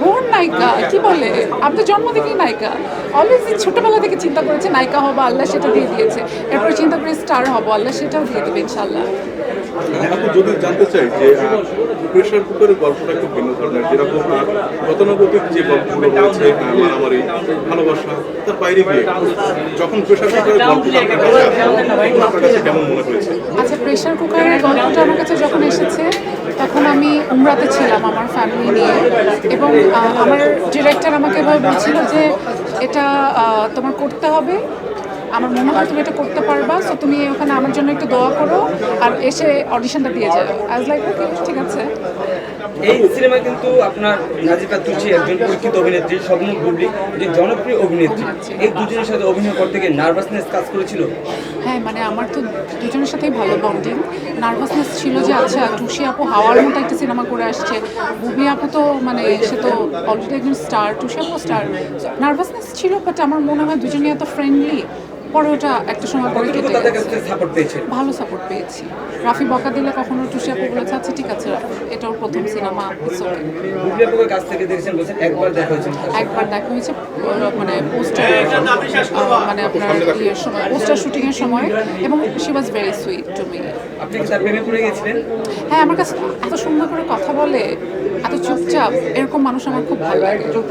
বোন নায়িকা, কি বলে, আমি তো জন্ম থেকেই নায়িকা। অলওয়েজ ছোটবেলা থেকে চিন্তা করেছে নায়িকা হবো, আল্লাহ সেটা দিয়ে দিয়েছে। এরপর চিন্তা করে স্টার হবো, আল্লাহ সেটাও দিয়ে দেবে ইনশাল্লাহ। আপু যদি জানতে চাই যে প্রেশার কুকারের গল্পটা একটু ভিন্ন ধরনের, যেরকম গতানুগতিক যে গল্পগুলো রয়েছে, মারামারি, ভালোবাসা, তার বাইরে গিয়ে যখন প্রেশার কুকারের গল্পটা আপনার কাছে আসে, তখন আপনার কাছে কেমন মনে হয়েছে? আচ্ছা, প্রেশার কুকারের গল্পটা আমার কাছে যখন এসেছে তখন আমি উমরাতে ছিলাম আমার ফ্যামিলি নিয়ে, এবং আমার ডিরেক্টর আমাকে এভাবে বলছিল যে এটা তোমার করতে হবে, আমার মনে হয় তুমি এটা করতে পারবা, সো তুমি ওখানে আমার জন্য একটু দোয়া করো আর এসে অডিশনটা দিয়ে যাও। আই ওয়াজ লাইক ওকে, ঠিক আছে। এই সিনেমায় কিন্তু আপনার নাজিফা তুলসী একজন পরীক্ষিত অভিনেত্রী, শবনম বুবলি যে জনপ্রিয় অভিনেত্রী, এই দুজনের সাথে অভিনয় করতে গিয়ে নার্ভাসনেস কাজ করেছিল? হ্যাঁ, মানে আমার তো দুজনের সাথেই ভালো বন্ডিং। নার্ভাসনেস ছিল যে আচ্ছা টুসি আপু হাওয়ার মতো একটা সিনেমা করে আসছে, বুবলি আপু তো মানে সে তো অলরেডি একজন স্টার, টুসি আপু স্টার। নার্ভাসনেস ছিল, বাট আমার মনে হয় দুজনে এত ফ্রেন্ডলি, পরে ওটা একটা সময় পরে কেটে তাদের কাছ গেছে। থেকে সাপোর্ট পেয়েছেন? ভালো সাপোর্ট পেয়েছি। রাফি বকা দিলে কখনো টুসি আপু বলেছে আচ্ছা ঠিক আছে রাফি, এটা ওর প্রথম সিনেমা, ইটস ওকে। বুবলি আপুর কাছ থেকে দেখেছেন, বলছেন একবার দেখা হয়েছে। একবার দেখা হয়েছে মানে পোস্টার, মানে আপনার ইয়ের সময়, পোস্টার শুটিংয়ের সময়, এবং she was very sweet to me. আপনি কি তার প্রেমে পড়ে গেছিলেন? হ্যাঁ, আমার কাছে এত সুন্দর করে কথা বলে, এত চুপচাপ, এরকম মানুষ আমার খুব ভালো লাগে।